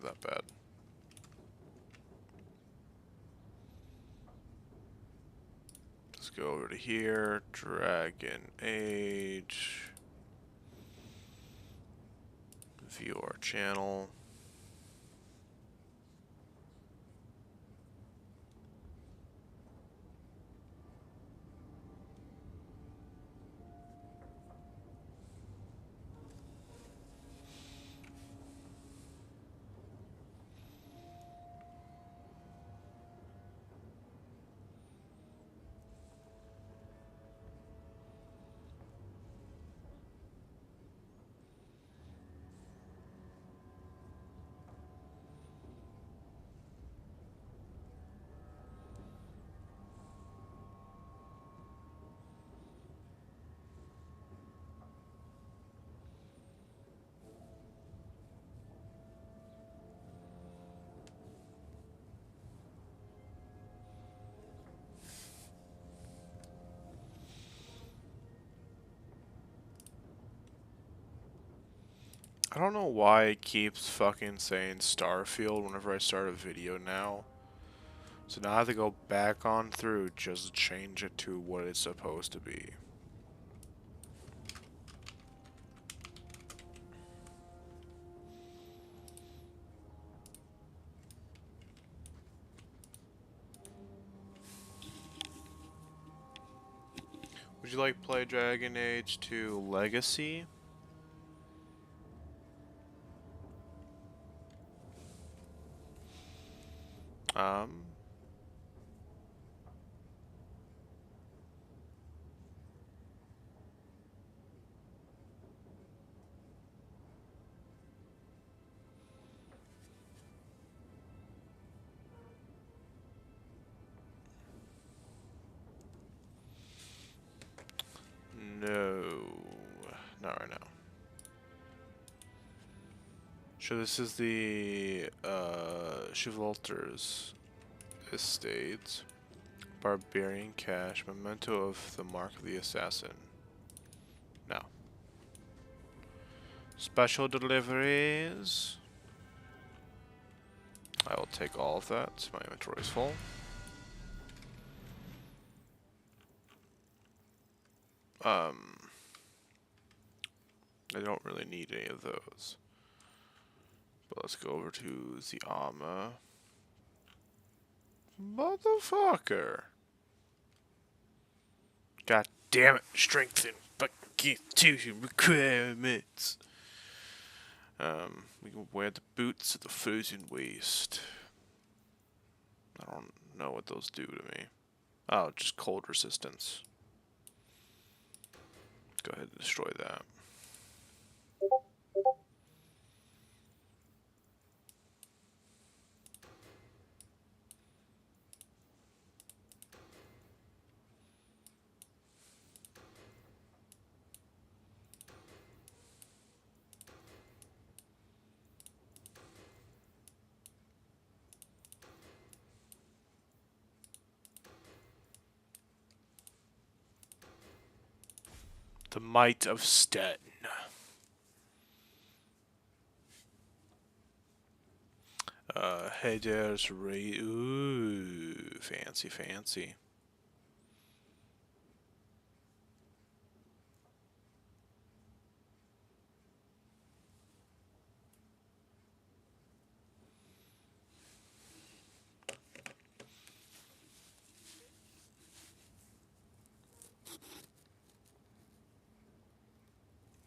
That bad. Let's go over to here. Dragon Age. View our channel. I don't know why it keeps fucking saying Starfield whenever I start a video now. So now I have to go back on through just to change it to what it's supposed to be. Would you like to play Dragon Age 2 Legacy? Um, no. Not right now. So this is the Chivalter's Estate. Barbarian Cache. Memento of the Mark of the Assassin. Now. Special deliveries. I will take all of that. My inventory is full. I don't really need any of those. But let's go over to the armor. Motherfucker. God damn it. Strength and fucking requirements. We can wear the boots of the frozen waste. I don't know what those do to me. Oh, just cold resistance. Go ahead and destroy that. The Might of Sten. Headers Ray. Ooh, fancy, fancy.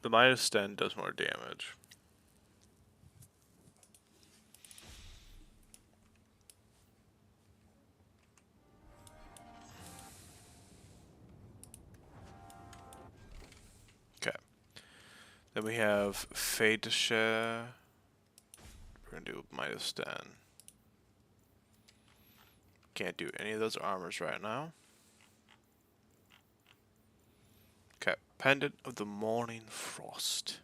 The Might of Sten does more damage. Okay. Then we have Fade to Share. We're gonna do Might of Sten. Can't do any of those armors right now. Okay. Pendant of the Morning Frost.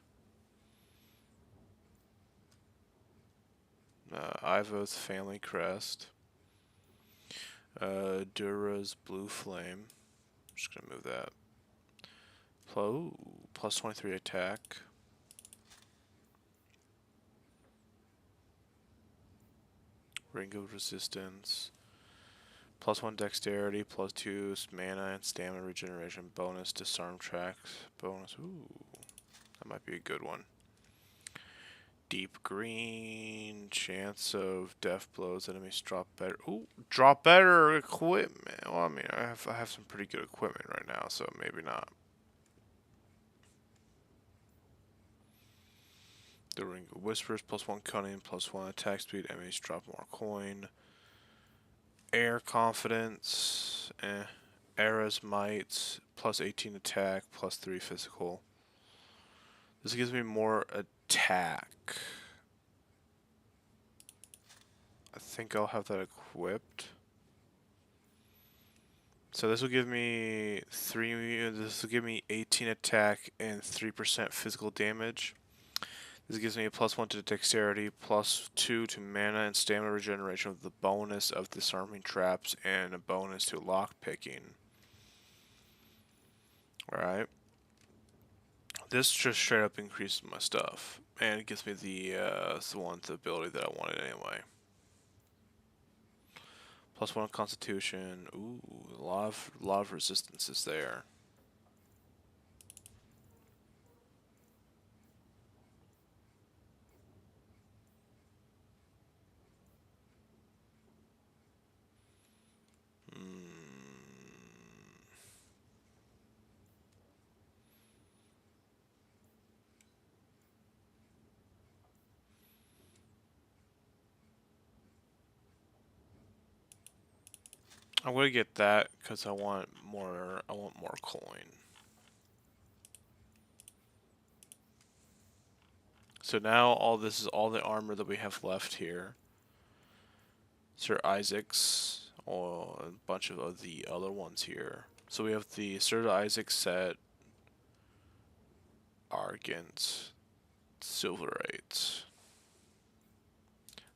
Ivo's Family Crest. Dura's Blue Flame. I'm just gonna move that. Plus 23 attack. Ring of Resistance. +1 dexterity, +2 mana and stamina regeneration, bonus disarm tracks, bonus. Ooh, that might be a good one. Deep green, chance of death blows, enemies drop better. Ooh, drop better equipment. Well, I mean, I have some pretty good equipment right now, so maybe not. The Ring of Whispers, +1 cunning, +1 attack speed, enemies drop more coin. Air confidence, Era's might, +18 attack, +3 physical. This gives me more attack. I think I'll have that equipped. So this will give me 18 attack and 3% physical damage. This gives me a +1 to dexterity, +2 to mana and stamina regeneration with the bonus of disarming traps and a bonus to lock picking. Alright. This just straight up increases my stuff. And it gives me the ability that I wanted anyway. +1 constitution. Ooh, a lot of resistances there. I'm gonna get that because I want more coin. So now all this is all the armor that we have left here. Sir Isaac's, or a bunch of the other ones here. So we have the Sir Isaac set, Argent, Silverate.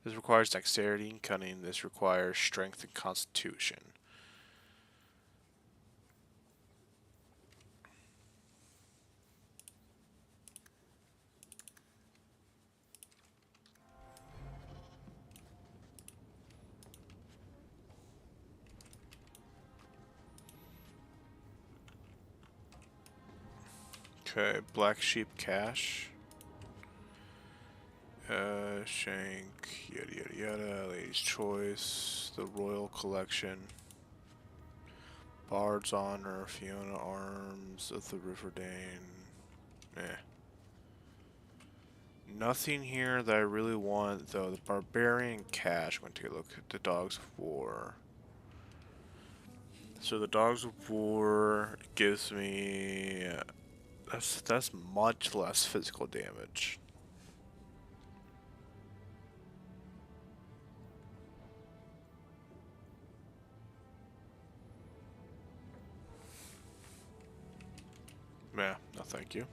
This requires dexterity and cunning. This requires strength and constitution. Okay, Black Sheep Cash. Shank, yada yada yada, Lady's Choice, the Royal Collection, Bard's Honor, Fiona Arms of the Riverdane. Nothing here that I really want, though. The Barbarian Cash. I'm going to take a look at the Dogs of War. So the Dogs of War gives me... that's much less physical damage. Yeah, no thank you.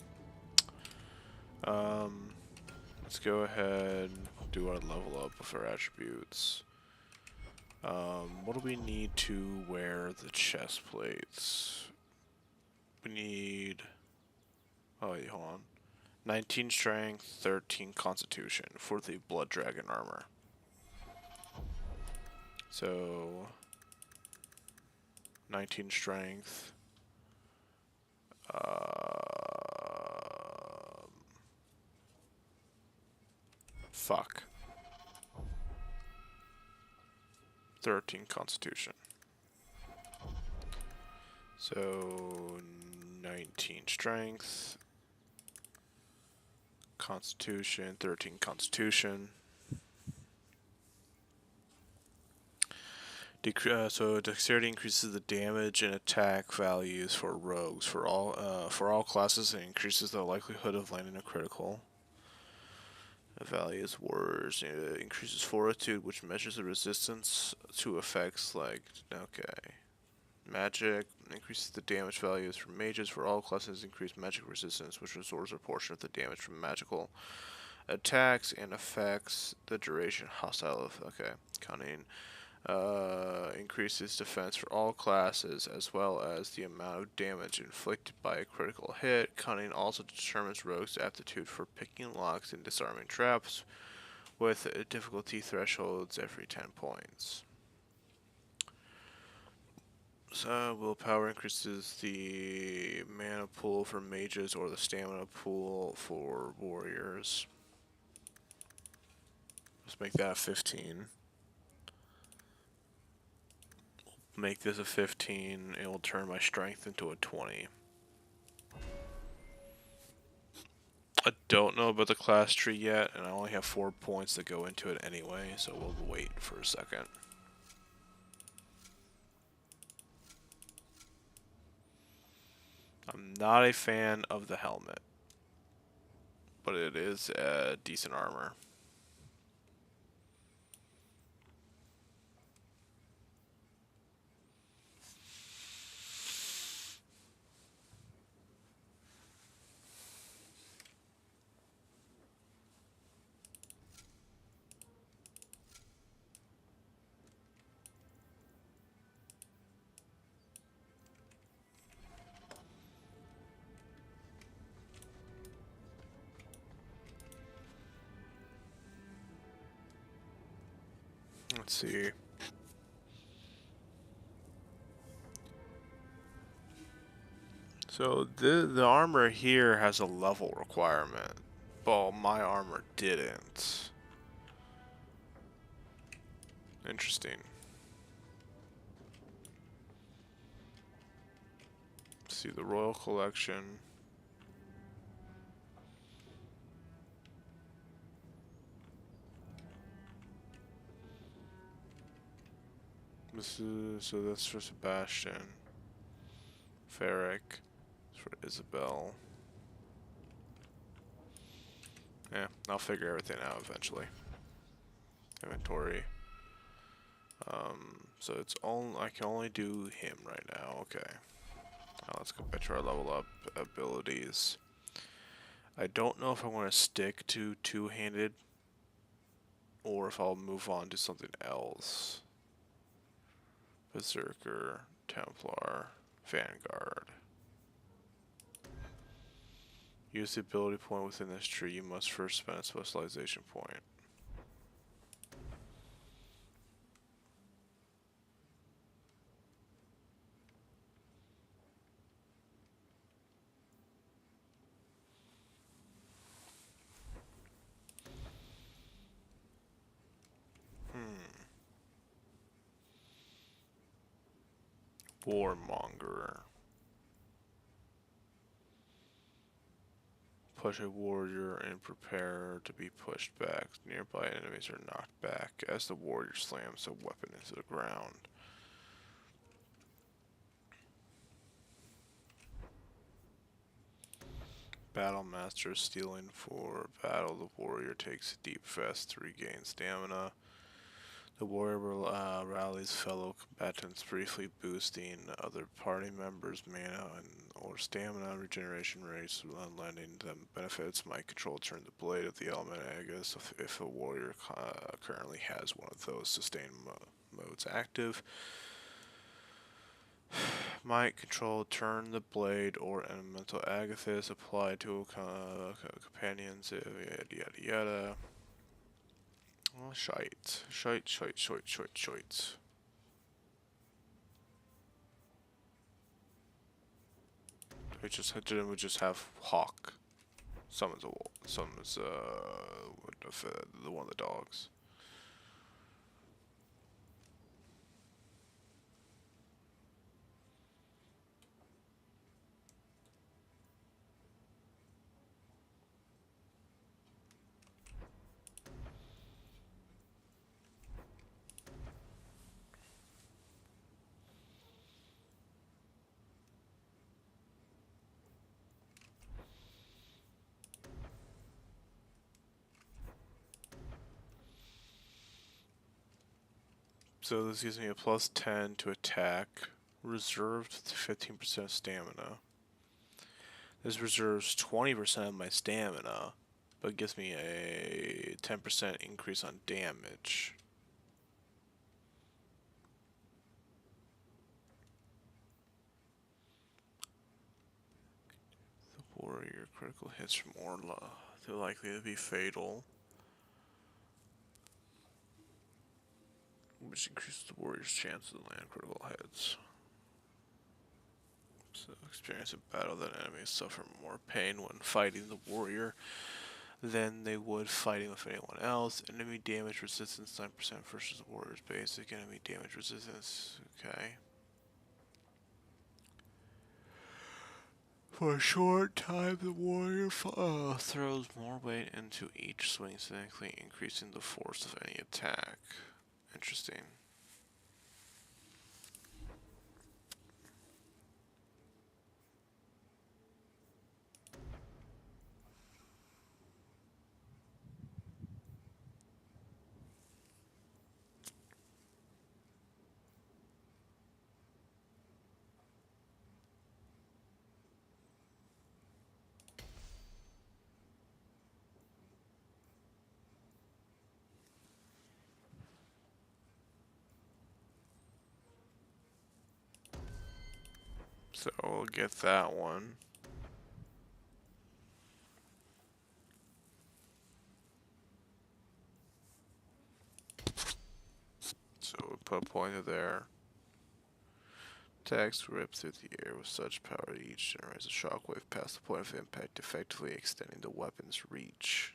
Let's go ahead and do our level up with our attributes. What do we need to wear the chest plates? We need... oh wait, hold on. 19 strength, 13 constitution for the blood dragon armor. So 19 strength. Fuck. 13 constitution. So 19 strength. Constitution, 13 constitution. So dexterity increases the damage and attack values for rogues for all classes. It increases the likelihood of landing a critical. The value is worse. It increases fortitude, which measures the resistance to effects like magic. Increases the damage values for mages for all classes. Increase magic resistance, which absorbs a portion of the damage from magical attacks and affects the duration hostile of cunning. Increases defense for all classes as well as the amount of damage inflicted by a critical hit. Cunning also determines rogues' aptitude for picking locks and disarming traps, with difficulty thresholds every 10 points. So willpower increases the mana pool for mages or the stamina pool for warriors. Let's make that a 15. Make this a 15, it will turn my strength into a 20. I don't know about the class tree yet, and I only have 4 points that go into it anyway, so we'll wait for a second. I'm not a fan of the helmet, but it is decent armor. Let's see. So the armor here has a level requirement. Well, my armor didn't. Interesting. Let's see the Royal Collection. This is, so that's for Sebastian. Ferric. For Isabel. Yeah, I'll figure everything out eventually. Inventory. So it's only I can only do him right now. Okay. Now let's go back to our level up abilities. I don't know if I want to stick to two-handed or if I'll move on to something else. Berserker, Templar, Vanguard. Use the ability point within this tree. You must first spend a specialization point. Warmonger. Push a warrior and prepare to be pushed back. Nearby enemies are knocked back as the warrior slams a weapon into the ground. Battle Master stealing for battle. The warrior takes a deep rest to regain stamina. The warrior rallies fellow combatants, briefly boosting other party members' mana or stamina regeneration rates, lending them benefits. Might control turn the blade of the element Aegis if a warrior currently has one of those sustain modes active. Might control turn the blade or elemental Agathis applied to companions, yada yada yada. Oh, shite. Didn't we just have Hawk? Summons a wolf. Summons one of the dogs. So this gives me a plus 10 to attack, reserved 15% stamina. This reserves 20% of my stamina, but gives me a 10% increase on damage. The warrior critical hits from Orla. They're likely to be fatal. which increases the warrior's chance to land critical hits. So, experience in battle that enemies suffer more pain when fighting the warrior than they would fighting with anyone else. Enemy damage resistance 9% versus the warrior's basic. Enemy damage resistance. Okay. For a short time, the warrior throws more weight into each swing, significantly increasing the force of any attack. Interesting. So we'll get that one. So we'll put a pointer there. Attacks rip through the air with such power that each generates a shockwave past the point of impact, effectively extending the weapon's reach.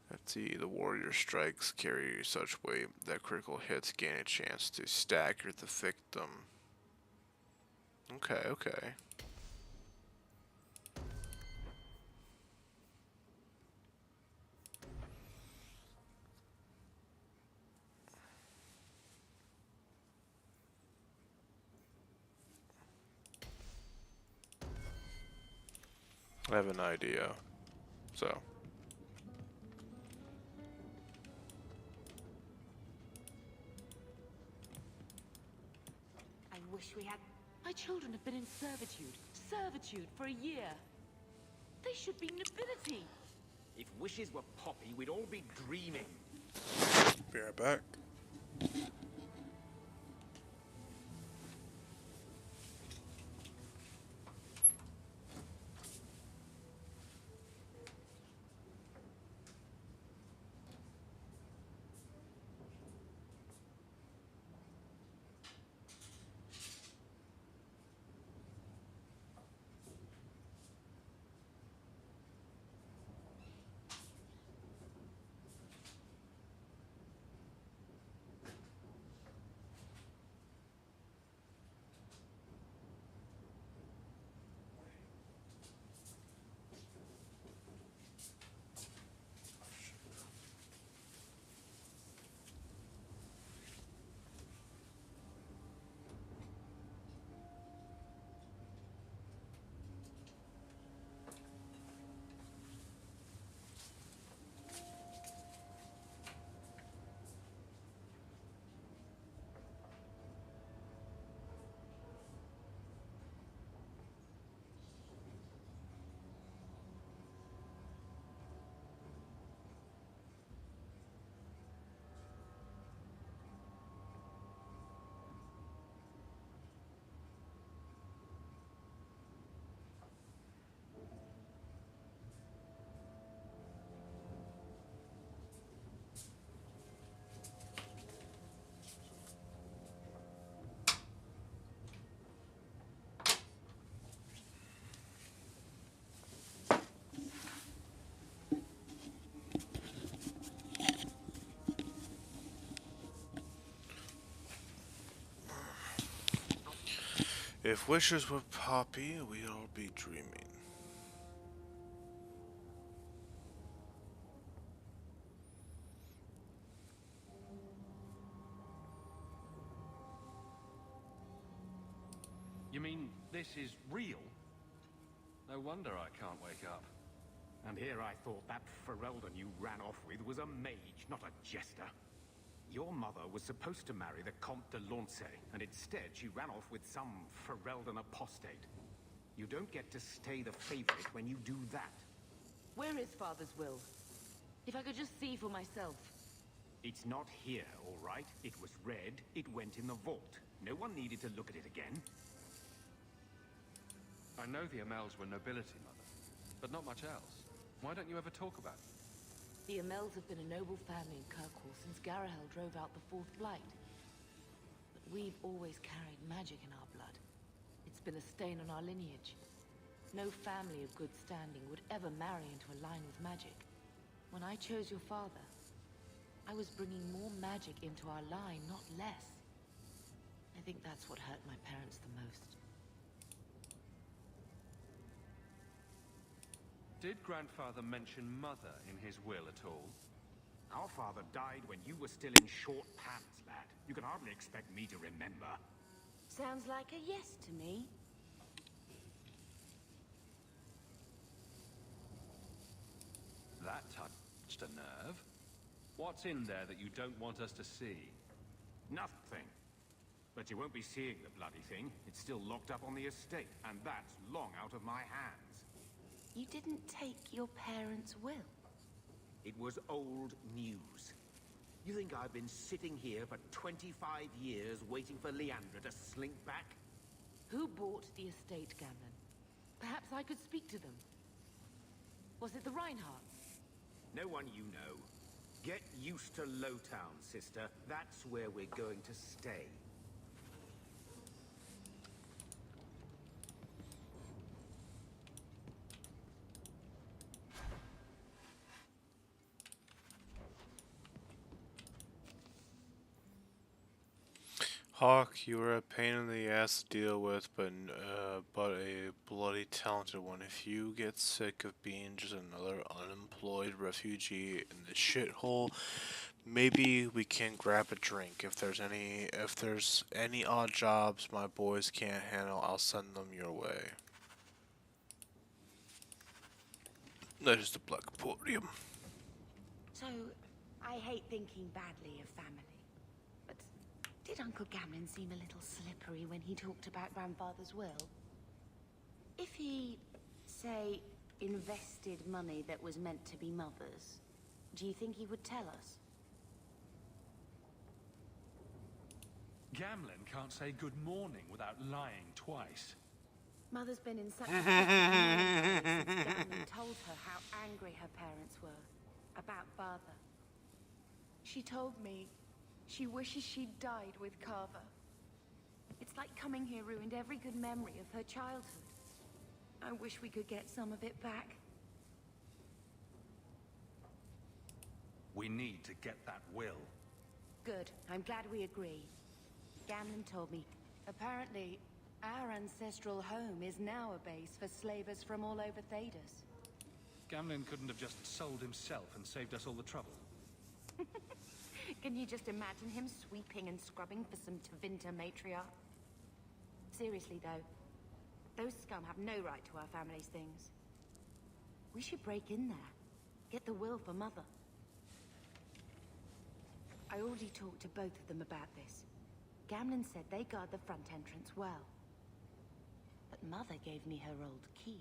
Let's see, the warrior strikes carry such weight that critical hits gain a chance to stagger the victim. Okay, okay. I have an idea. So. I wish we had... My children have been in servitude. Servitude for a year. They should be nobility. If wishes were poppy, we'd all be dreaming. Be right back. If wishes were poppy, we'd all be dreaming. You mean this is real? No wonder I can't wake up. And here I thought that Ferelden you ran off with was a mage, not a jester. Your mother was supposed to marry the Comte de Launcey, and instead she ran off with some Ferelden apostate. You don't get to stay the favorite when you do that. Where is Father's will? If I could just see for myself. It's not here, all right? It was read, it went in the vault. No one needed to look at it again. I know the Amels were nobility, Mother, but not much else. Why don't you ever talk about it? The Amels have been a noble family in Kirkwall since Garahel drove out the Fourth Blight. But we've always carried magic in our blood. It's been a stain on our lineage. No family of good standing would ever marry into a line with magic. When I chose your father, I was bringing more magic into our line, not less. I think that's what hurt my parents the most. Did Grandfather mention Mother in his will at all? Our father died when you were still in short pants, lad. You can hardly expect me to remember. Sounds like a yes to me. That touched a nerve. What's in there that you don't want us to see? Nothing. But you won't be seeing the bloody thing. It's still locked up on the estate, and that's long out of my hands. You didn't take your parents' will. It was old news. You think I've been sitting here for 25 years waiting for Leandra to slink back? Who bought the estate, Gamlen? Perhaps I could speak to them. Was it the Reinhardts? No one you know. Get used to Lowtown, sister. That's where we're going to stay. Hawk, you are a pain in the ass to deal with, but a bloody talented one. If you get sick of being just another unemployed refugee in the shithole, maybe we can grab a drink. If there's any odd jobs my boys can't handle, I'll send them your way. That is the Black Podium. So, I hate thinking badly of family. But did Uncle Gamlen seem a little slippery when he talked about Grandfather's will? If he, say, invested money that was meant to be Mother's, do you think he would tell us? Gamlen can't say good morning without lying twice. Mother's been in such a since Gamlen told her how angry her parents were about Father. She told me she wishes she'd died with Carver. It's like coming here ruined every good memory of her childhood. I wish we could get some of it back. We need to get that will. Good. I'm glad we agree. Gamlen told me, apparently, our ancestral home is now a base for slavers from all over Thedas. Gamlen couldn't have just sold himself and saved us all the trouble. Can you just imagine him sweeping and scrubbing for some Tevinter matriarch? Seriously, though, those scum have no right to our family's things. We should break in there. Get the will for Mother. I already talked to both of them about this. Gamlen said they guard the front entrance well. But Mother gave me her old key.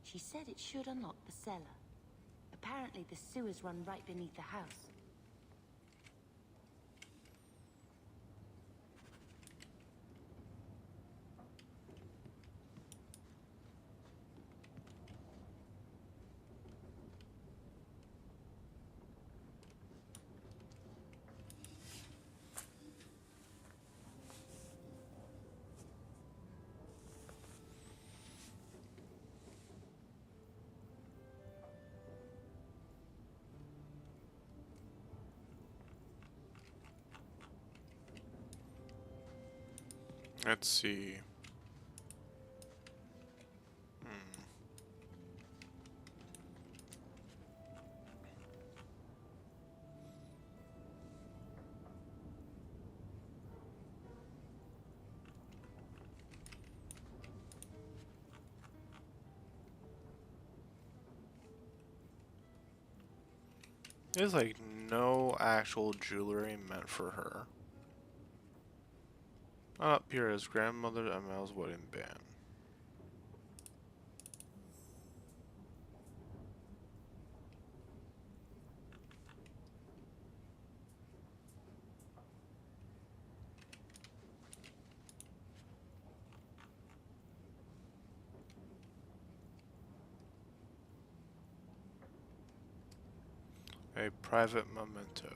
She said it should unlock the cellar. Apparently the sewers run right beneath the house. Let's see. There's like no actual jewelry meant for her. Up here is Grandmother Amel's wedding band. A private memento.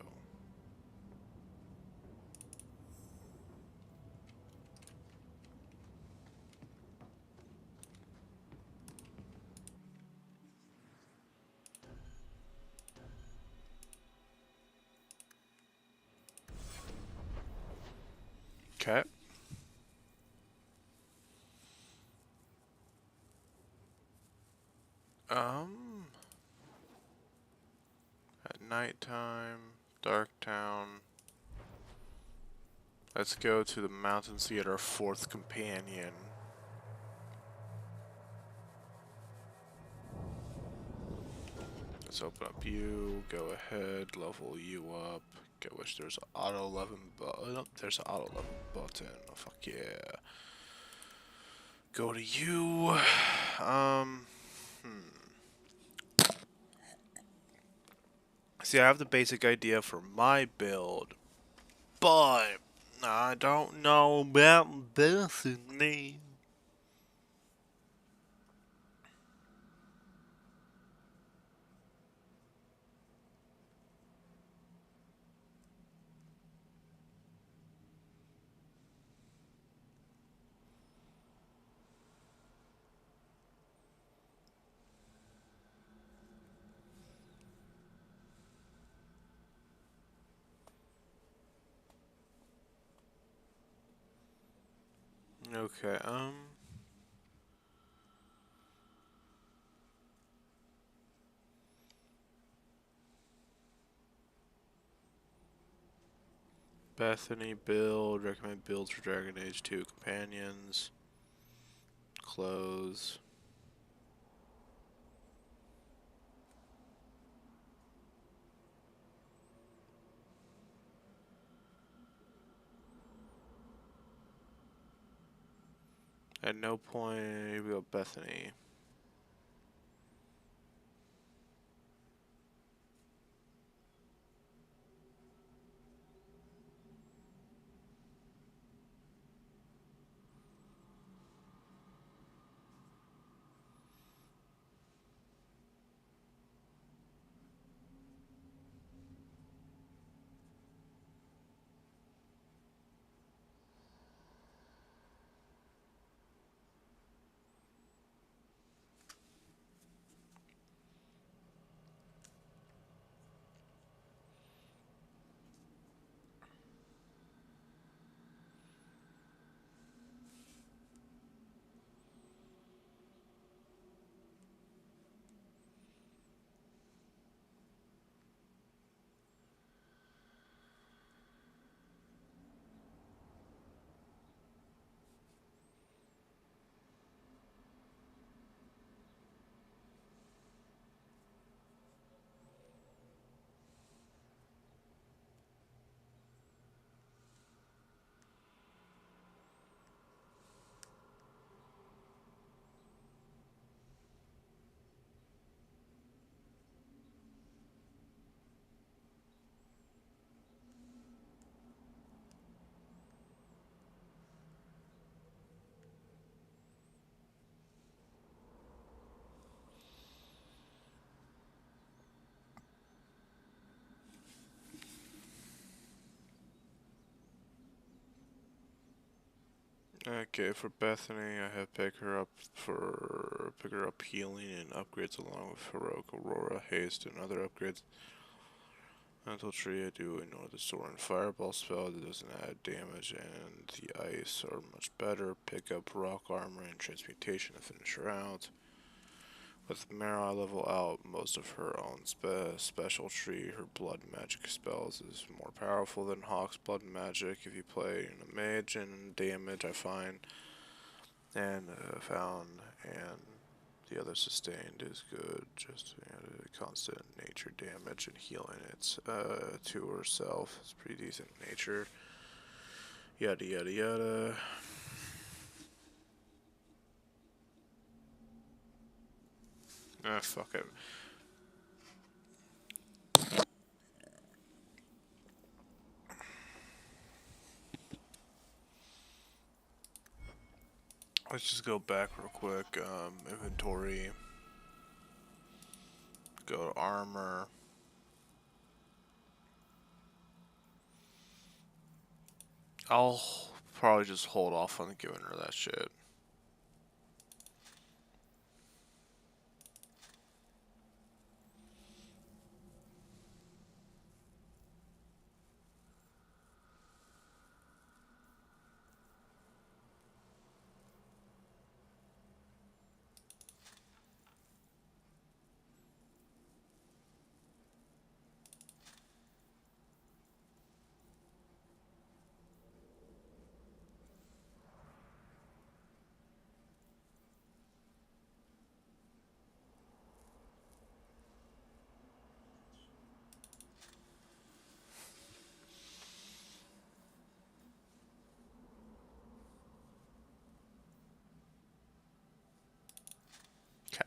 Okay. At nighttime, Dark Town. Let's go to the mountain, see our fourth companion. Let's open up you, go ahead, level you up. Get which there's an auto level button. There's an auto level button. Oh, fuck yeah. Go to you. See, I have the basic idea for my build, but I don't know about Bethany. Okay, Bethany build, recommend builds for Dragon Age 2 companions. Close. At no point, here we go, Bethany. Okay, for Bethany, I have pick her up healing and upgrades along with Heroic Aurora, Haste, and other upgrades. Mental Tree, I do ignore the Sword and Fireball spell that doesn't add damage, and the Ice are much better. Pick up Rock Armor and Transmutation to finish her out. With Mara level out most of her own special tree, her blood magic spells is more powerful than Hawk's blood magic if you play in a mage, and damage I find and found, and the other sustained is good, just constant nature damage and healing it's to herself. It's pretty decent nature. Yada yada yada. Ah, fuck it. Let's just go back real quick. Inventory. Go to armor. I'll probably just hold off on giving her that shit. Okay.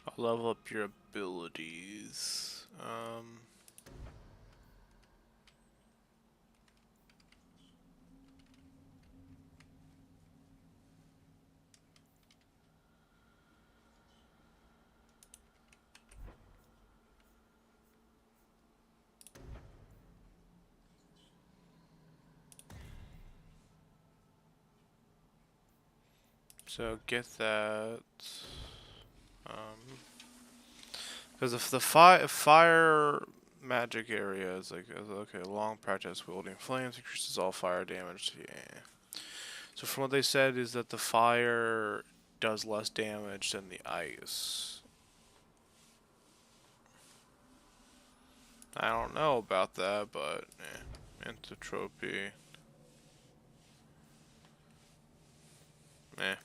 I'll level up your abilities. So get that. Because if the fire magic area is like, okay, long practice wielding flames increases all fire damage. Yeah. So from what they said is that the fire does less damage than the ice. I don't know about that, but entropy. Eh.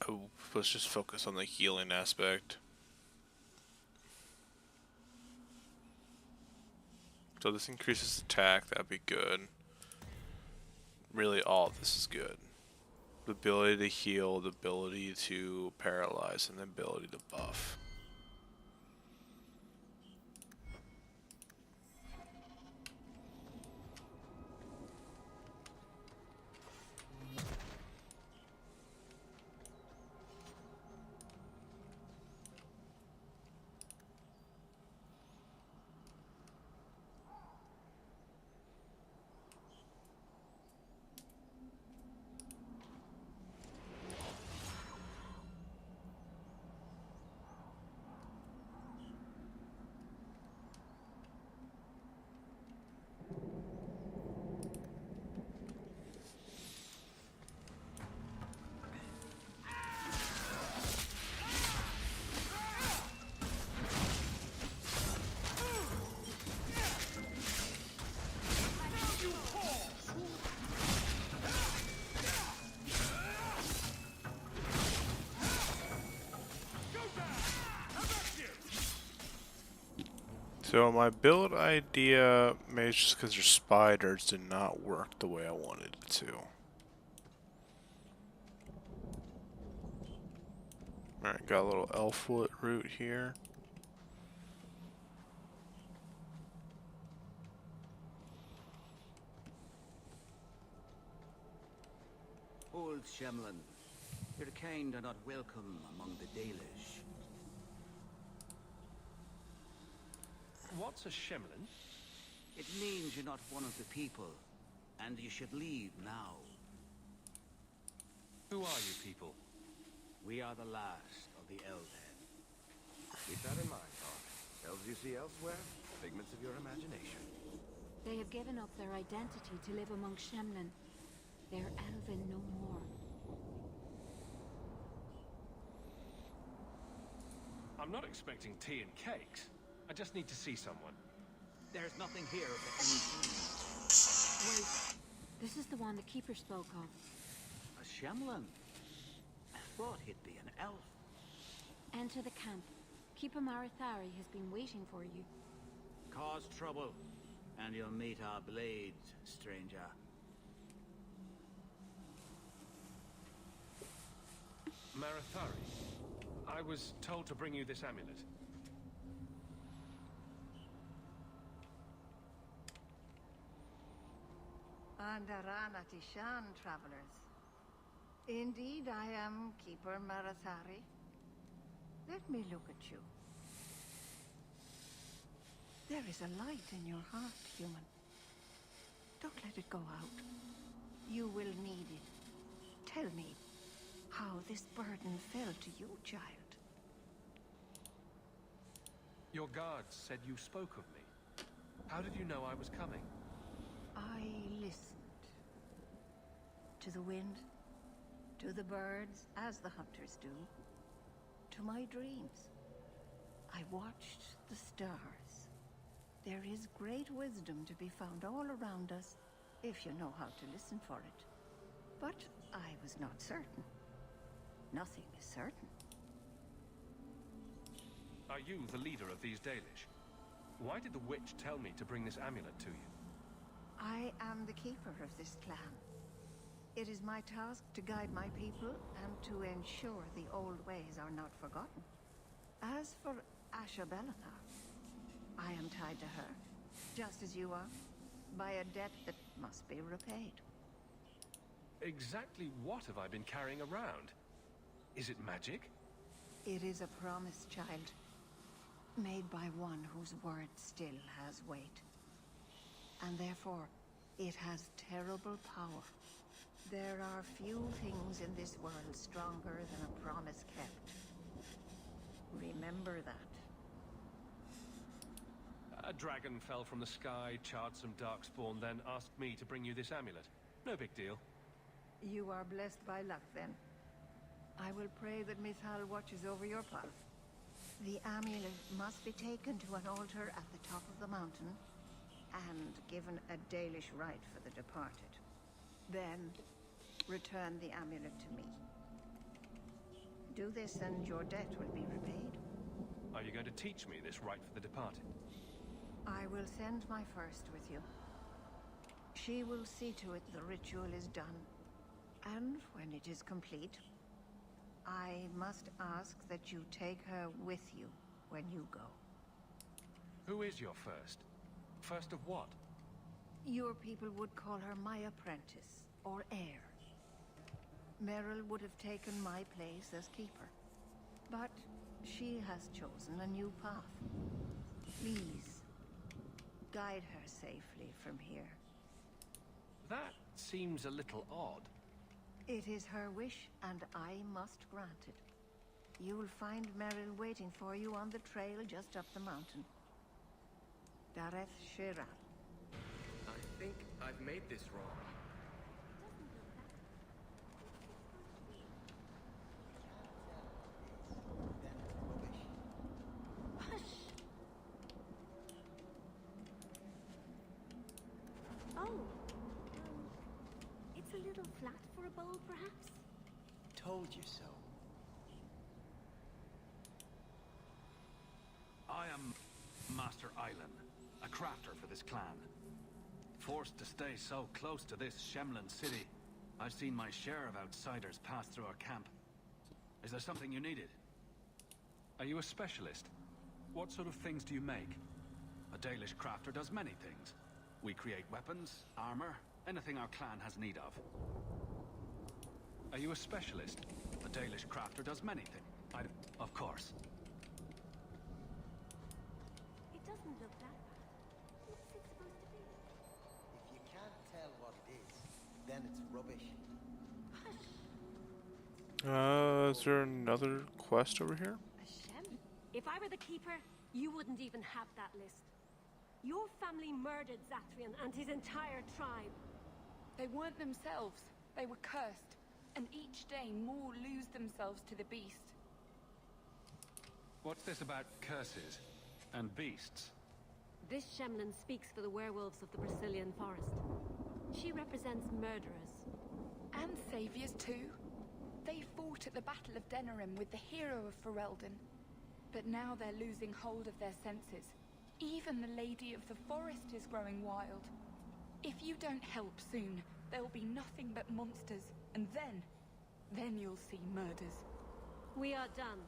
Oh, let's just focus on the healing aspect. So this increases attack, that'd be good. Really all of this is good. The ability to heal, the ability to paralyze, and the ability to buff. So my build idea, maybe just because there's spiders, did not work the way I wanted it to. Alright, got a little elfwood root here. Old Shemlin, your kind are not welcome among the Dalish. What's a Shemlin? It means you're not one of the people, and you should leave now. Who are you people? We are the last of the Eldhead. Keep that in mind, Hawk. Elves you see elsewhere, figments of your imagination. They have given up their identity to live among Shemlin. They're elven no more. I'm not expecting tea and cakes. I just need to see someone. There's nothing here of any kind. Wait, this is the one the Keeper spoke of. A Shemlin? I thought he'd be an elf. Enter the camp. Keeper Marithari has been waiting for you. Cause trouble, and you'll meet our blades, stranger. Marithari, I was told to bring you this amulet. Andarana Tishan, travelers. Indeed, I am Keeper Marathari. Let me look at you. There is a light in your heart, human. Don't let it go out. You will need it. Tell me how this burden fell to you, child. Your guards said you spoke of me. How did you know I was coming? I listened. To the wind, to the birds, as the hunters do. To my dreams. I watched the stars. There is great wisdom to be found all around us, if you know how to listen for it. But I was not certain. Nothing is certain. Are you the leader of these Dalish? Why did the witch tell me to bring this amulet to you? I am the keeper of this clan. It is my task to guide my people and to ensure the old ways are not forgotten. As for Asha Belana, I am tied to her, just as you are, by a debt that must be repaid. Exactly what have I been carrying around? Is it magic? It is a promise, child. Made by one whose word still has weight. And therefore, it has terrible power. There are few things in this world stronger than a promise kept. Remember that. A dragon fell from the sky, charred some darkspawn, then asked me to bring you this amulet. No big deal. You are blessed by luck, then. I will pray that Mithal watches over your path. The amulet must be taken to an altar at the top of the mountain, and given a Dalish rite for the departed. Then, return the amulet to me. Do this and your debt will be repaid. Are you going to teach me this rite for the departed? I will send my first with you. She will see to it the ritual is done. And when it is complete, I must ask that you take her with you when you go. Who is your first? First of what? Your people would call her my apprentice, or heir. Meryl would have taken my place as keeper. But she has chosen a new path. Please, guide her safely from here. That seems a little odd. It is her wish, and I must grant it. You will find Meryl waiting for you on the trail just up the mountain. Dareth Shira. I think I've made this wrong. Oh. It's a little flat for a bowl, perhaps? Told you so. I am Master Island, a crafter for this clan. Forced to stay so close to this Shemlin city, I've seen my share of outsiders pass through our camp. Is there something you needed? Are you a specialist? What sort of things do you make? A Dalish crafter does many things. We create weapons, armor, anything our clan has need of. Are you a specialist? A Dalish crafter does many things. Of course. It doesn't look that bad. What's it supposed to be? If you can't tell what it is, then it's rubbish. Is there another quest over here? A Shem? If I were the keeper, you wouldn't even have that list. Your family murdered Zathrian and his entire tribe. They weren't themselves. They were cursed. And each day more lose themselves to the beast. What's this about curses and beasts? This Shemlin speaks for the werewolves of the Brazilian forest. She represents murderers. And saviors too. They fought at the Battle of Denerim with the hero of Ferelden. But now they're losing hold of their senses. Even the Lady of the Forest is growing wild. If you don't help soon, there'll be nothing but monsters. And then you'll see murders. We are done.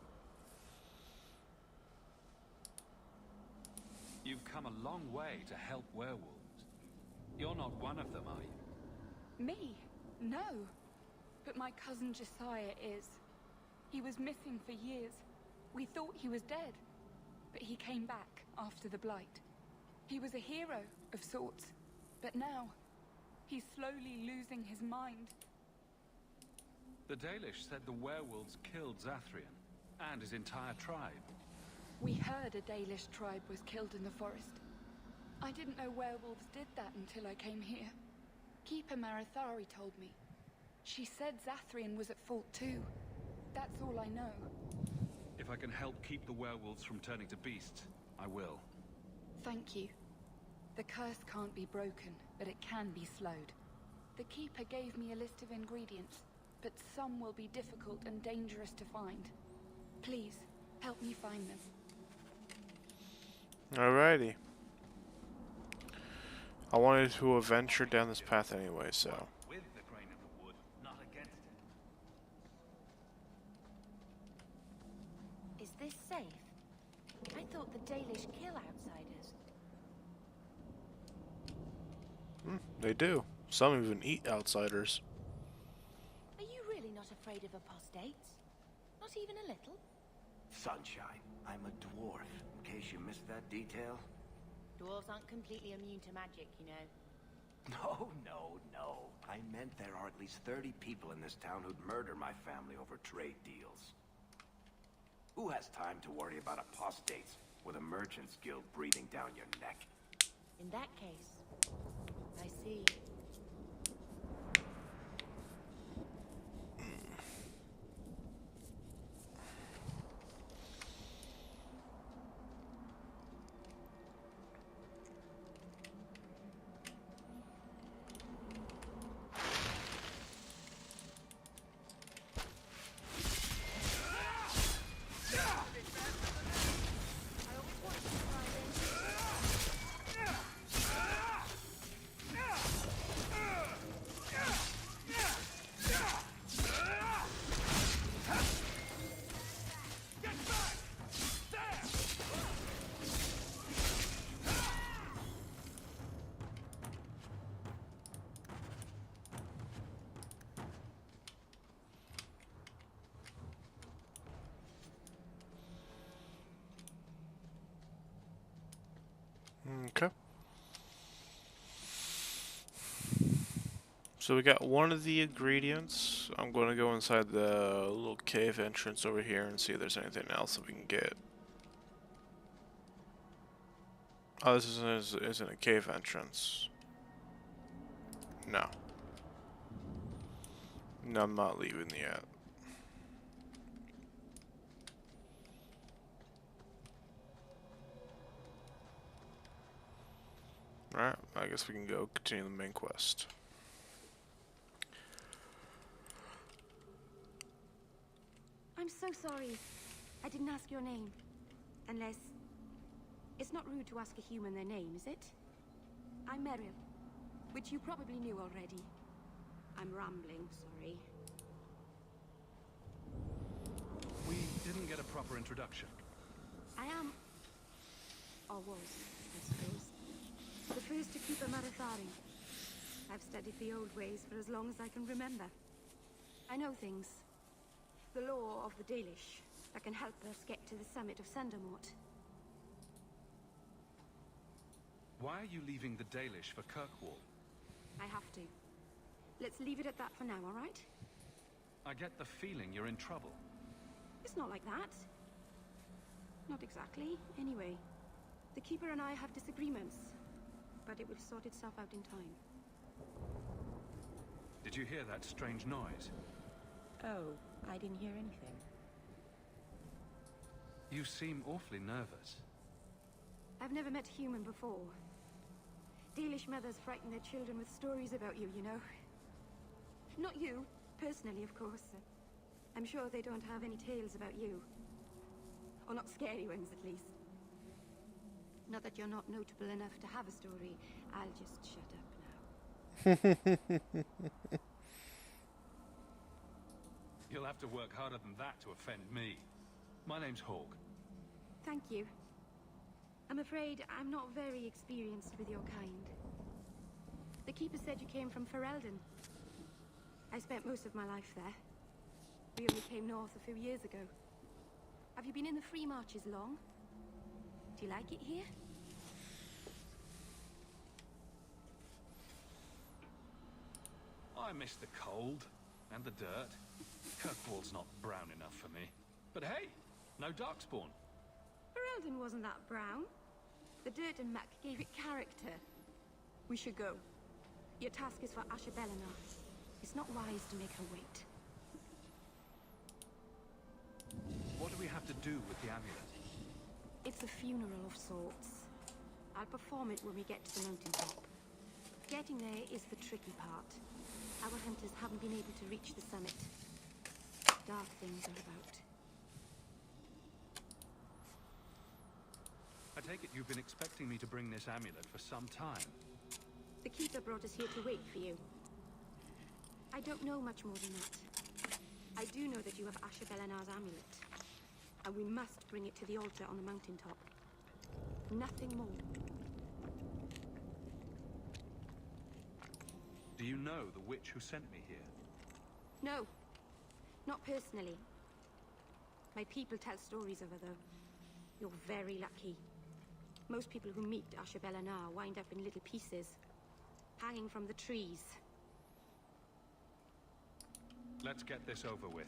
You've come a long way to help werewolves. You're not one of them, are you? Me? No. But my cousin Josiah is. He was missing for years. We thought he was dead. But he came back after the Blight. He was a hero of sorts. But now, he's slowly losing his mind. The Dalish said the werewolves killed Zathrian and his entire tribe. We heard a Dalish tribe was killed in the forest. I didn't know werewolves did that until I came here. Keeper Marithari told me. She said Zathrian was at fault too. That's all I know. If I can help keep the werewolves from turning to beasts, I will. Thank you. The curse can't be broken, but it can be slowed. The Keeper gave me a list of ingredients, but some will be difficult and dangerous to find. Please, help me find them. Alrighty. I wanted to venture down this path anyway, so. With the grain of the wood, not against it. Is this safe? I thought the Dalish kill outsiders. They do. Some even eat outsiders. Are you really not afraid of apostates? Not even a little? Sunshine, I'm a dwarf, in case you missed that detail. Dwarves aren't completely immune to magic, you know. No. I meant there are at least 30 people in this town who'd murder my family over trade deals. Who has time to worry about apostates with a merchant's guild breathing down your neck? In that case, I see. Okay. So we got one of the ingredients. I'm going to go inside the little cave entrance over here and see if there's anything else that we can get. Oh, this isn't a cave entrance. No. No, I'm not leaving yet. Alright, I guess we can go continue the main quest. I'm so sorry. I didn't ask your name. Unless... It's not rude to ask a human their name, is it? I'm Merrill, which you probably knew already. I'm rambling, sorry. We didn't get a proper introduction. I am... or was, I suppose. The first to keep a Marithari. I've studied the old ways for as long as I can remember. I know things. The law of the Dalish that can help us get to the summit of Sundermort. Why are you leaving the Dalish for Kirkwall? I have to. Let's leave it at that for now, all right? I get the feeling you're in trouble. It's not like that. Not exactly, anyway. The Keeper and I have disagreements, but it will sort itself out in time. Did you hear that strange noise? Oh, I didn't hear anything. You seem awfully nervous. I've never met a human before. Dalish mothers frighten their children with stories about you, you know. Not you, personally, of course. I'm sure they don't have any tales about you. Or not scary ones, at least. Not that you're not notable enough to have a story. I'll just shut up now. You'll have to work harder than that to offend me. My name's Hawk. Thank you. I'm afraid I'm not very experienced with your kind. The Keeper said you came from Ferelden. I spent most of my life there. We only came north a few years ago. Have you been in the Free Marches long? Do you like it here? I miss the cold and the dirt. Kirkwall's not brown enough for me. But hey, no Darkspawn. Ferelden wasn't that brown. The dirt and muck gave it character. We should go. Your task is for Asher Bellinar. It's not wise to make her wait. What do we have to do with the amulet? It's a funeral of sorts. I'll perform it when we get to the mountaintop. Getting there is the tricky part. Our hunters haven't been able to reach the summit. Dark things are about. I take it you've been expecting me to bring this amulet for some time. The Keeper brought us here to wait for you. I don't know much more than that. I do know that you have Asher Bellinar's amulet. And we must bring it to the altar on the mountaintop. Nothing more. Do you know the witch who sent me here? No. Not personally. My people tell stories of her, though. You're very lucky. Most people who meet Asher Bellinar wind up in little pieces, hanging from the trees. Let's get this over with.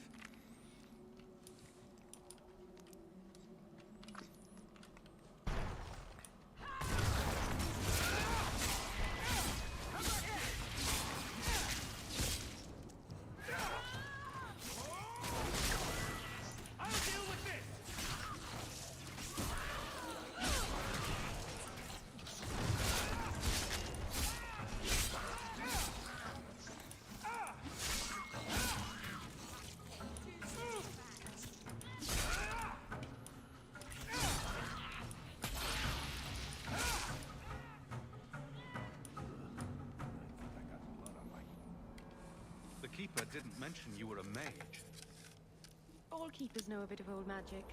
The Keeper didn't mention you were a mage. All keepers know a bit of old magic.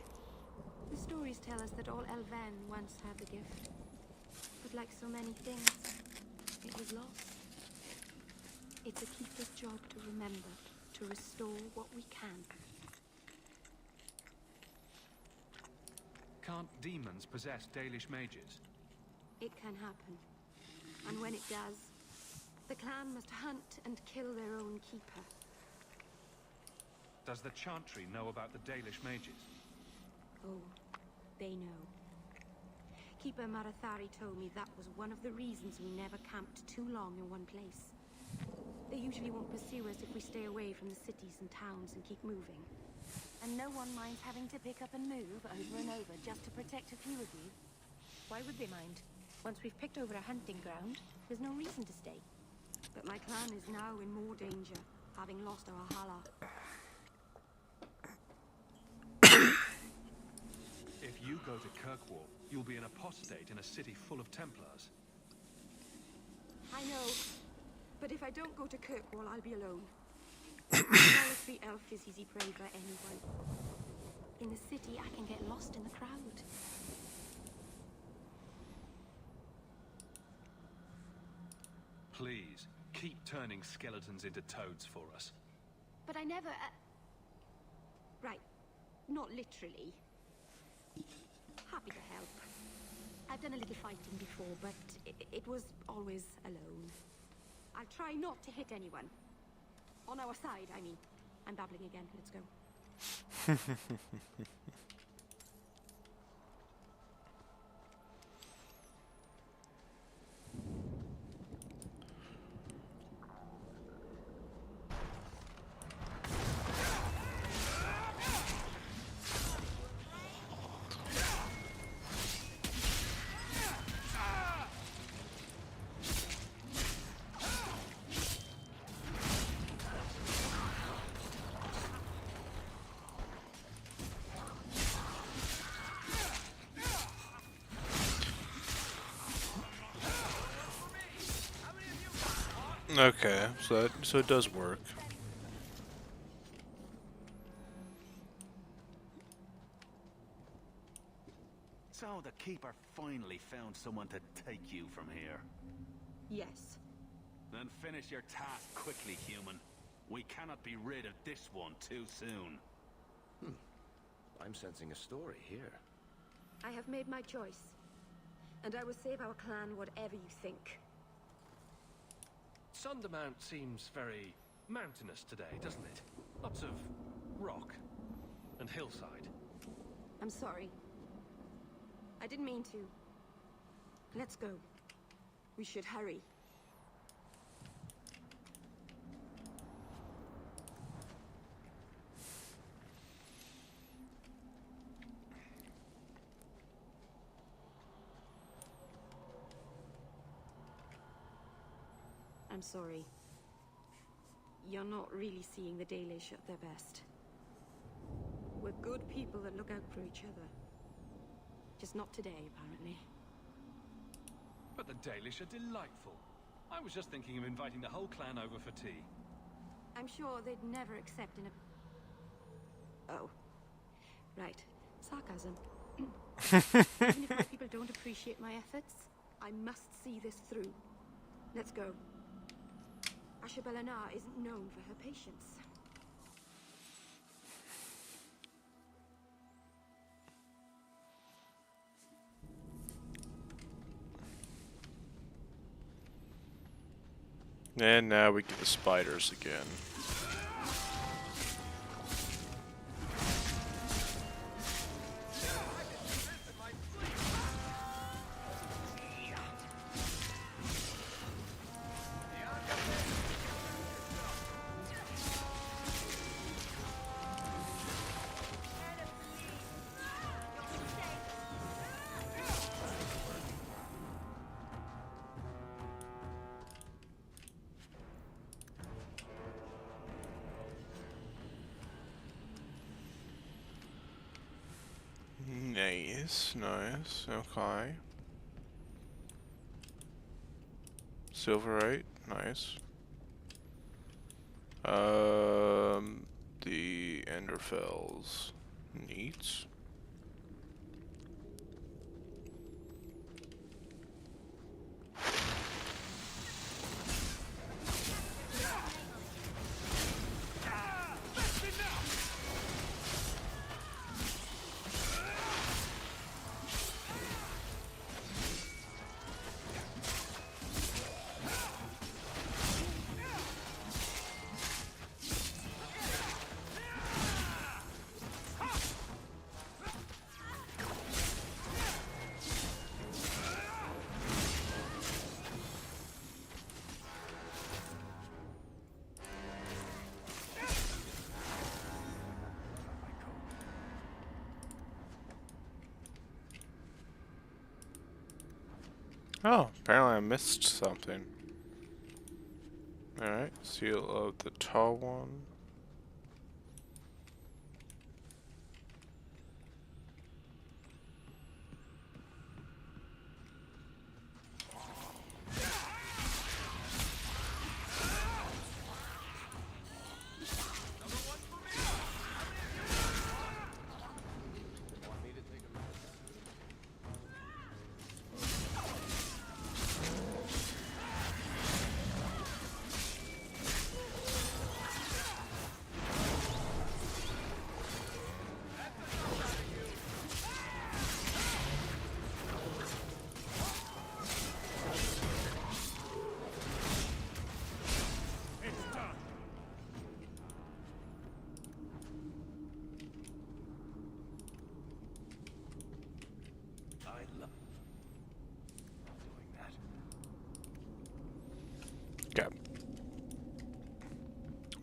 The stories tell us that all Elven once had the gift. But like so many things, it was lost. It's a keeper's job to remember, to restore what we can. Can't demons possess Dalish mages? It can happen. And when it does, the clan must hunt and kill their own keeper. Does the Chantry know about the Dalish mages? Oh, they know. Keeper Marathari told me that was one of the reasons we never camped too long in one place. They usually won't pursue us if we stay away from the cities and towns and keep moving. And no one minds having to pick up and move over and over just to protect a few of you. Why would they mind? Once we've picked over a hunting ground, there's no reason to stay. But my clan is now in more danger, having lost our Hala. If you go to Kirkwall, you'll be an apostate in a city full of Templars. I know. But if I don't go to Kirkwall, I'll be alone. Solitary elf is easy prey for anyone. In the city, I can get lost in the crowd. Please, keep turning skeletons into toads for us. But I never... Right. Not literally. Happy to help. I've done a little fighting before, but it was always alone. I'll try not to hit anyone. On our side, I mean. I'm babbling again. Let's go. Okay, so it does work. So the Keeper finally found someone to take you from here. Yes. Then finish your task quickly, human. We cannot be rid of this one too soon. I'm sensing a story here. I have made my choice. And I will save our clan whatever you think. Sundermount seems very mountainous today, doesn't it? Lots of rock and hillside. I'm sorry. I didn't mean to. Let's go. We should hurry. I'm sorry. You're not really seeing the Dalish at their best. We're good people that look out for each other. Just not today, apparently. But the Dalish are delightful. I was just thinking of inviting the whole clan over for tea. I'm sure they'd never accept an... Oh. Right. Sarcasm. Even if my people don't appreciate my efforts, I must see this through. Let's go. Ashbel-Anar isn't known for her patience. And now we get the spiders again. Nice, nice, okay. Silverite, nice. The Enderfells, neat. Oh, apparently I missed something. Alright, seal of the tall one.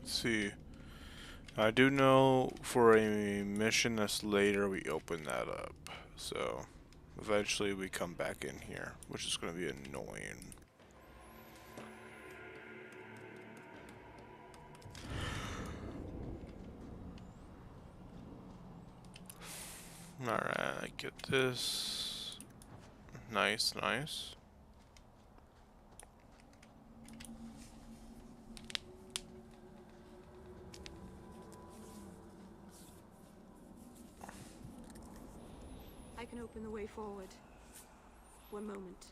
See, I do know for a mission that's later we open that up, so eventually we come back in here, which is going to be annoying. Alright, get this. Nice, nice. I can open the way forward. One moment.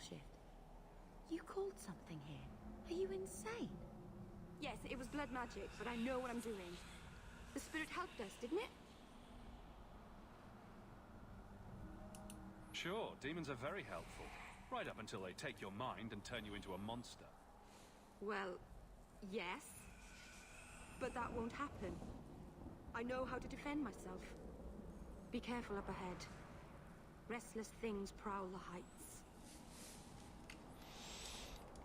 shift. You called something here. Are you insane? Yes, it was blood magic, but I know what I'm doing. The spirit helped us, didn't it? Sure, demons are very helpful. Right up until they take your mind and turn you into a monster. Well, yes. But that won't happen. I know how to defend myself. Be careful up ahead. Restless things prowl the heights.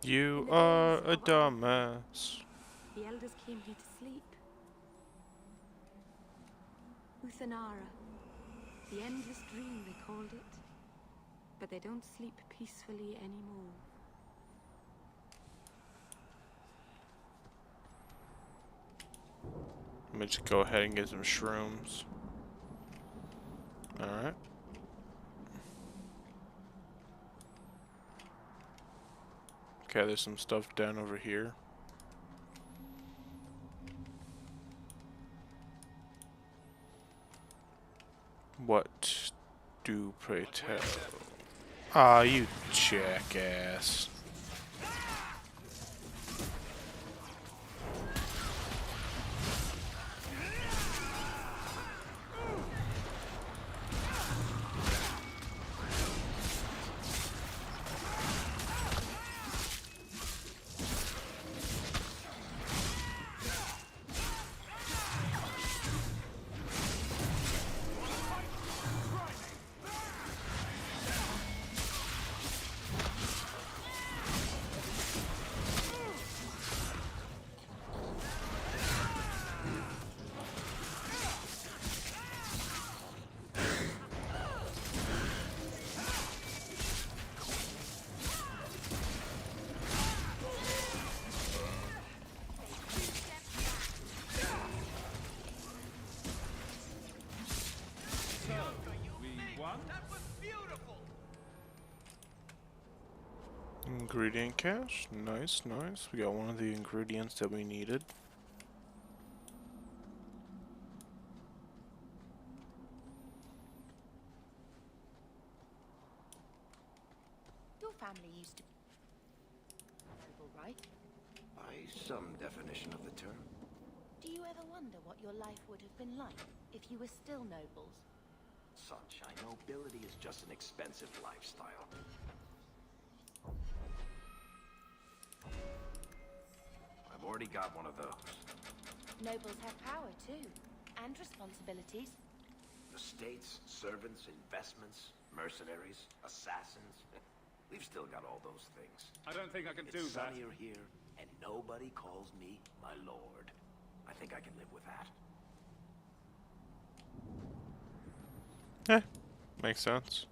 You are a dumbass. The elders came here to sleep. Uthanara. The endless dream, they called it. But they don't sleep peacefully anymore. Let me just go ahead and get some shrooms. Alright. Okay, there's some stuff down over here. What do pray tell? Ah, you jackass. Ingredient cache. Nice, nice. We got one of the ingredients that we needed. Your family used to be noble, right? By some definition of the term. Do you ever wonder what your life would have been like if you were still nobles? Sunshine, nobility is just an expensive lifestyle. I've already got one of those. Nobles have power too, and responsibilities. Estates, servants, investments, mercenaries, assassins. We've still got all those things. I don't think I can do It's that. sunnier here, and nobody calls me my lord. I think I can live with that. Makes sense.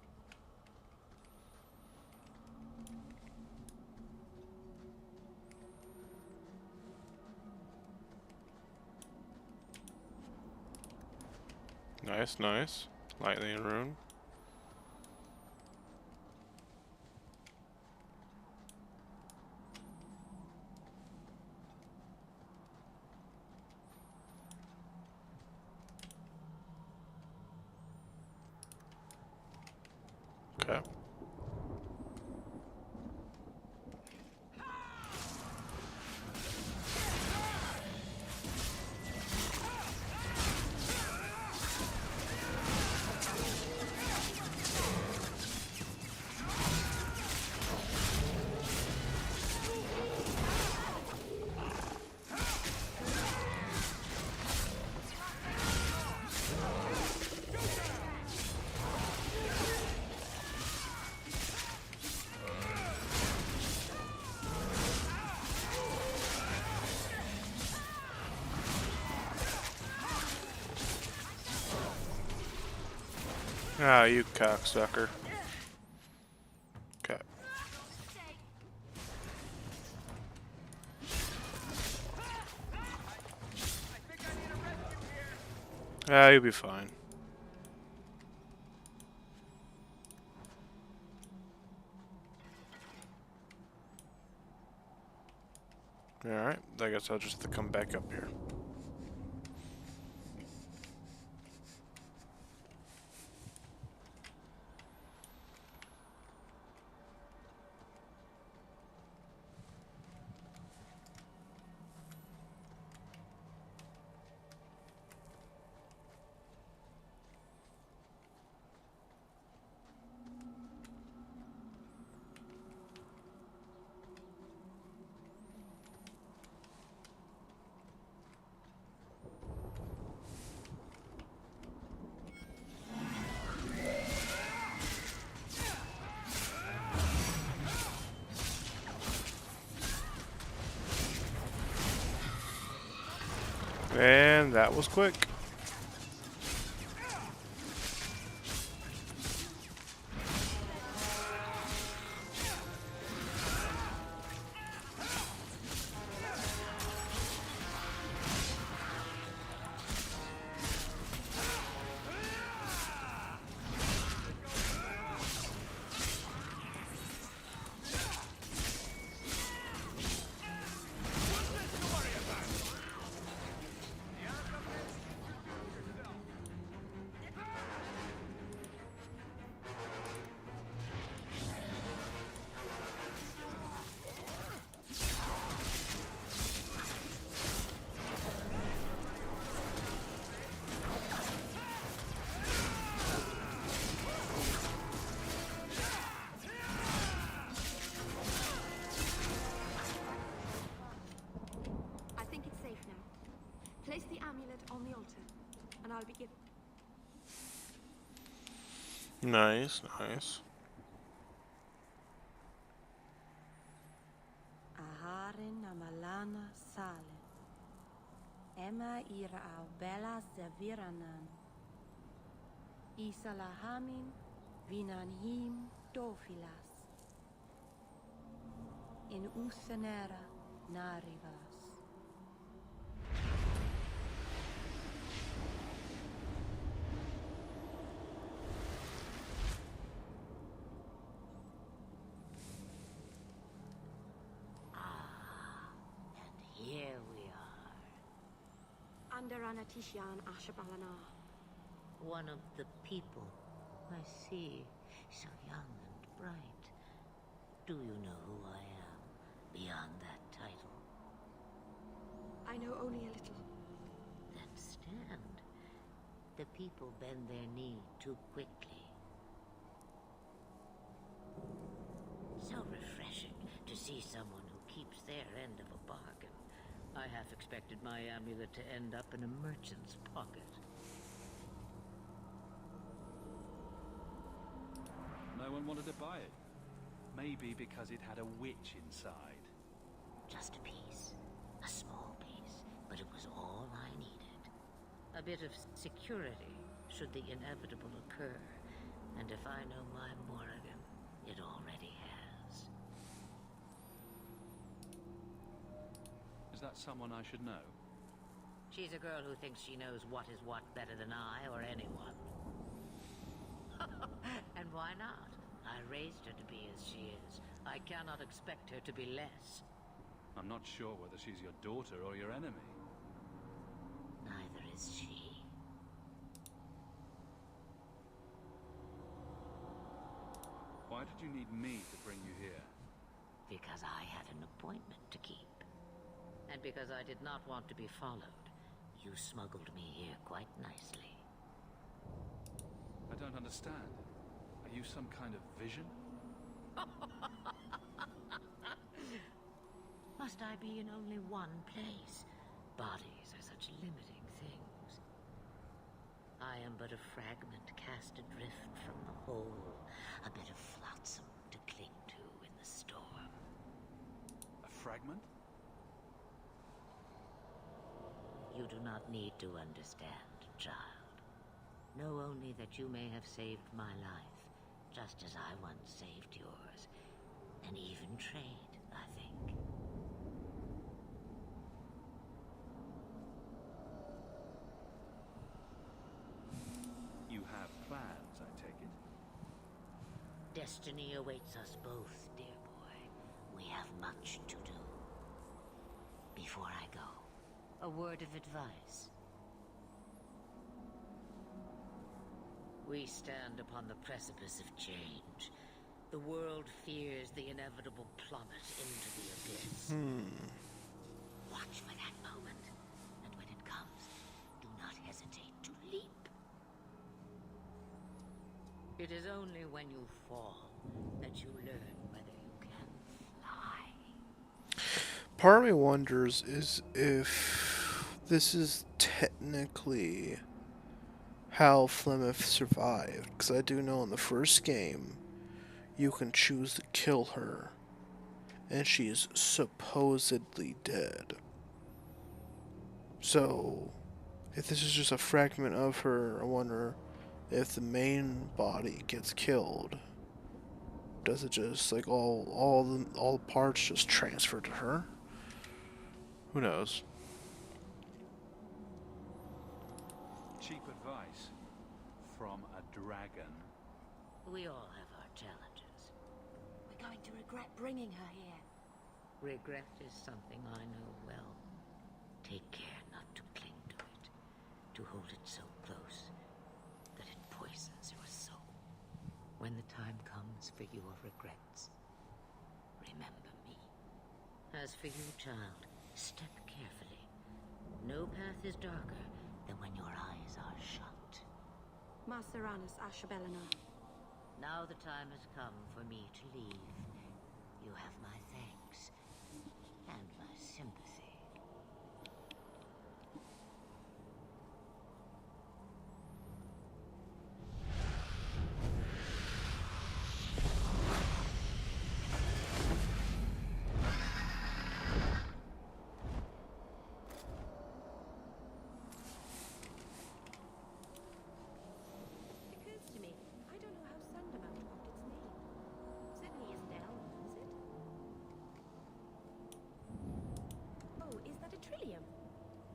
Nice, nice. Lightning rune. Okay. Ah, you cocksucker. Okay. Ah, you'll be fine. Alright, I guess I'll just have to come back up here. And that was quick. I think it's safe now. Place the amulet on the altar, and I'll begin. Nice, nice. Aharin amalana sale. Emma ira au bella zaviranan. Isalahamin vinanhim dofilas. In usanera narivas. Here we are. Under Anatishan Ashabalana. One of the people. I see. So young and bright. Do you know who I am, beyond that title? I know only a little. Then stand. The people bend their knee too quickly. So refreshing to see someone who keeps their end of a bargain. I half expected my amulet to end up in a merchant's pocket. No one wanted to buy it. Maybe because it had a witch inside. Just a piece. A small piece. But it was all I needed. A bit of security, should the inevitable occur. And if I know my Morrigan, it already has. Is that someone I should know? She's a girl who thinks she knows what is what better than I or anyone. And why not? I raised her to be as she is. I cannot expect her to be less. I'm not sure whether she's your daughter or your enemy. Neither is she. Why did you need me to bring you here? Because I had an appointment to keep. And because I did not want to be followed, you smuggled me here quite nicely. I don't understand. Are you some kind of vision? Must I be in only one place? Bodies are such limiting things. I am but a fragment cast adrift from the whole, a bit of flotsam to cling to in the storm. A fragment? You do not need to understand, child. Know only that you may have saved my life, just as I once saved yours. An even trade, I think. You have plans, I take it? Destiny awaits us both, dear boy. We have much to do. Before I go, a word of advice. We stand upon the precipice of change. The world fears the inevitable plummet into the abyss. Watch for that moment, and when it comes, do not hesitate to leap. It is only when you fall that you learn whether you can fly. Part of me wonders is if this is technically how Flemeth survived, because I do know in the first game you can choose to kill her, and she is supposedly dead. So If this is just a fragment of her, I wonder if the main body gets killed. Does it just like all the parts just transfer to her? Who knows? Cheap advice from a dragon. We all have our challenges. We're going to regret bringing her here. Regret is something I know well. Take care not to cling to it, to hold it so close that it poisons your soul. When the time comes for your regrets, remember me. As for you, child, step carefully. No path is darker than when your eyes are shut. Mar Serranus Ashbelina. Now the time has come for me to leave. You have my thanks and my sympathy. Occurs to me, I don't know how Sandamount got its name. Certainly isn't Elm, is it? Oh, is that a trillium?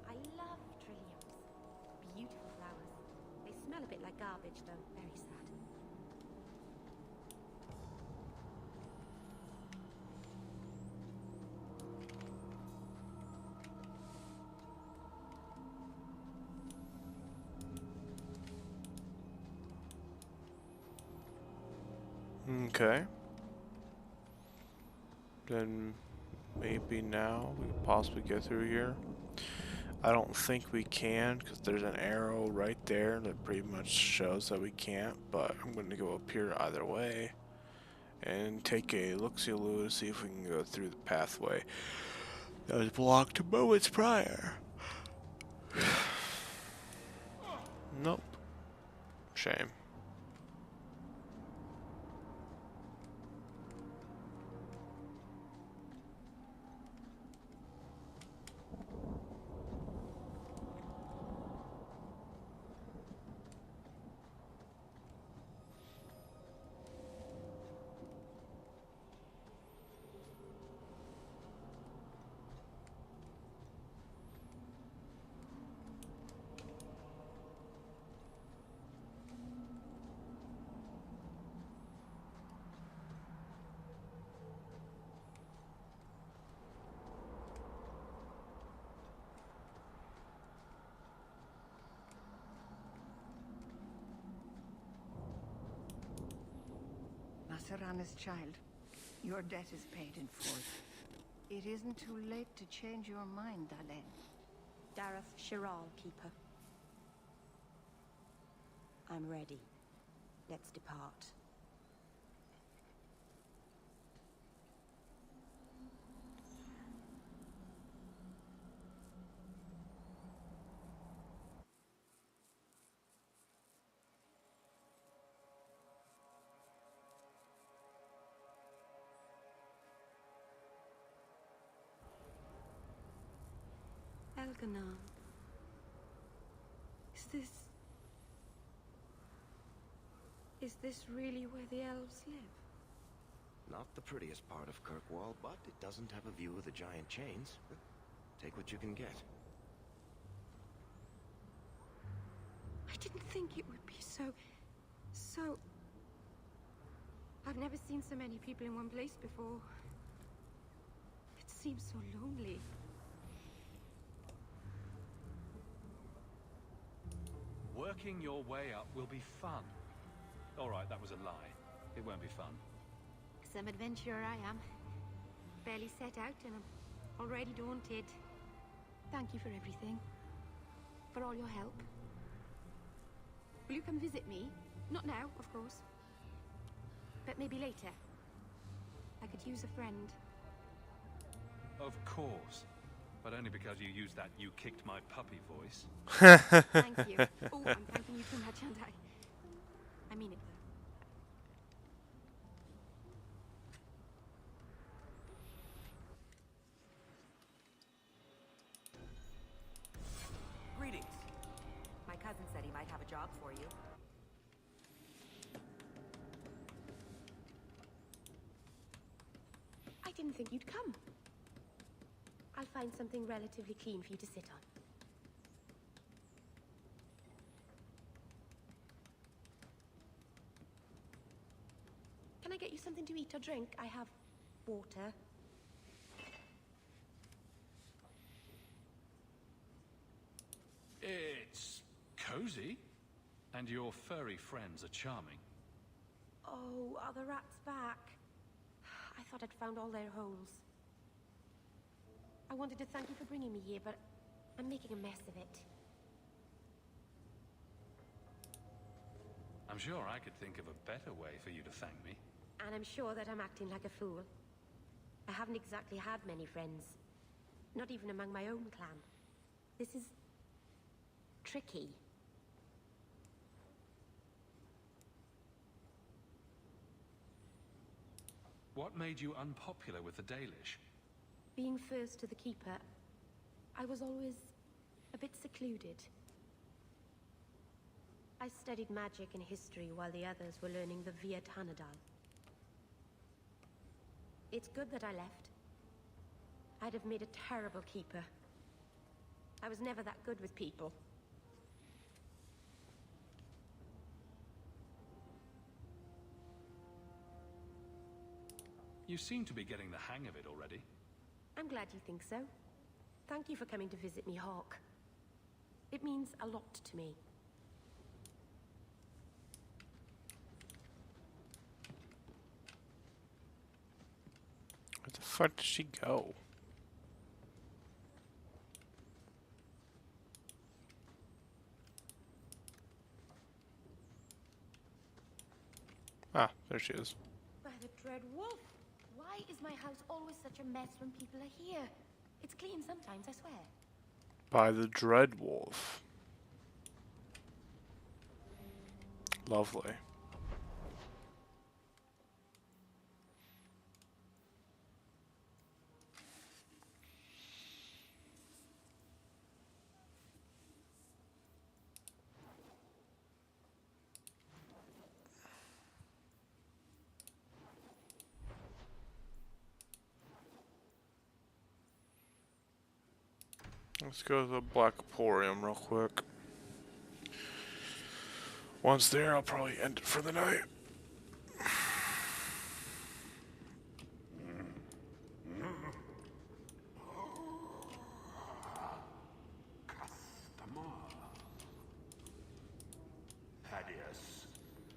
I love trilliums. Beautiful flowers. They smell a bit like garbage, though. Very sad. Okay. Then maybe now we could possibly get through here. I don't think we can because there's an arrow right there that pretty much shows that we can't, but I'm going to go up here either way and take a look-see-loo to see if we can go through the pathway that was blocked moments prior. Nope. Shame. Serrana's child, your debt is paid in full. It isn't too late to change your mind, Dalen. Dareth Shiral, Keeper. I'm ready. Let's depart. Elganon. Is this really where the elves live? Not the prettiest part of Kirkwall, but it doesn't have a view of the giant chains. Take what you can get. I didn't think it would be so... I've never seen so many people in one place before. It seems so lonely. Working your way up will be fun. Alright, that was a lie. It won't be fun. Some adventurer I am. Barely set out and I'm already daunted. Thank you for everything. For all your help. Will you come visit me? Not now, of course. But maybe later. I could use a friend. Of course. But only because you used that "you kicked my puppy" voice. Thank you. Oh, I'm thanking you too much, aren't I? I mean it, though. Greetings. think you'd come. I'll find something relatively clean for you to sit on. Can I get you something to eat or drink? I have water. It's cozy. And your furry friends are charming. Oh, are the rats back? I thought I'd found all their holes. I wanted to thank you for bringing me here, but I'm making a mess of it. I'm sure I could think of a better way for you to thank me. And I'm sure that I'm acting like a fool. I haven't exactly had many friends. Not even among my own clan. This is... tricky. What made you unpopular with the Dalish? Being first to the Keeper, I was always a bit secluded. I studied magic and history while the others were learning the Via Tanadal. It's good that I left. I'd have made a terrible Keeper. I was never that good with people. You seem to be getting the hang of it already. I'm glad you think so. Thank you for coming to visit me, Hawke. It means a lot to me. Where the fuck did she go? Ah, there she is. By the Dread Wolf! Why is my house always such a mess when people are here? It's clean sometimes, I swear. By the Dread Wolf. Lovely. Let's go to the Black Emporium real quick. Once there, I'll probably end it for the night. Customer. Thaddeus,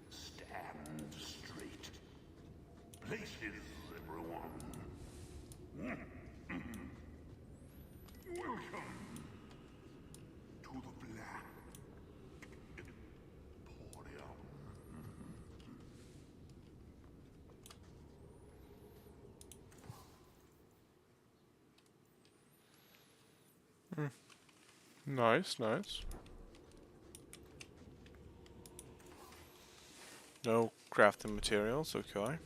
stand straight. Places, everyone. Welcome to the Black Emporium. Nice, nice. No crafting materials, okay.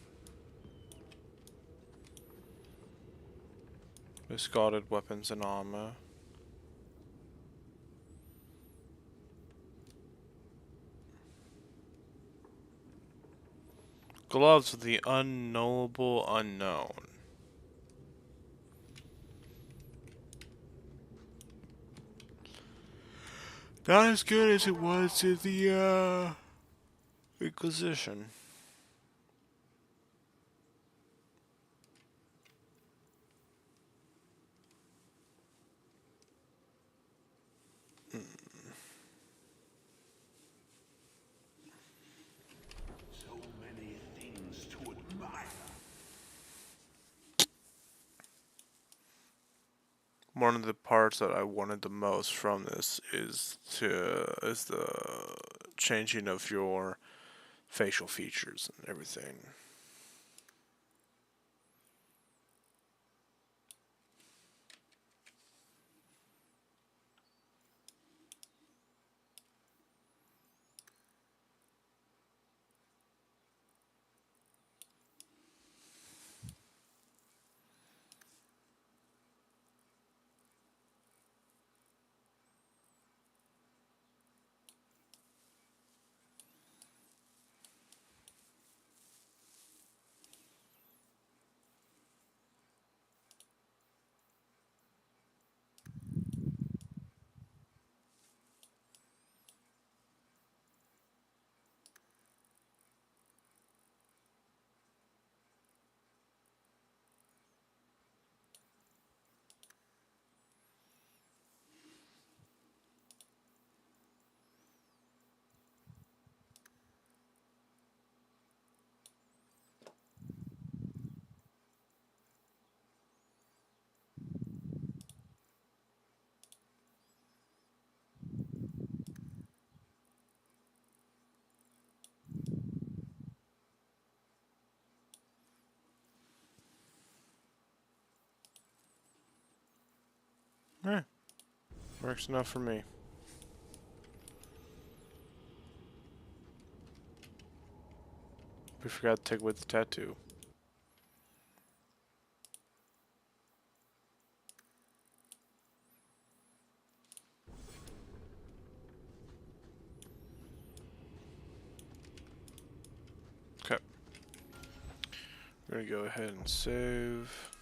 Discarded weapons and armor. Gloves of the unknowable unknown. Not as good as it was in the Inquisition. So many things to admire. One of the parts that I wanted the most from this is the changing of your facial features and everything. Works enough for me. We forgot to take with the tattoo. Okay. We're gonna go ahead and save.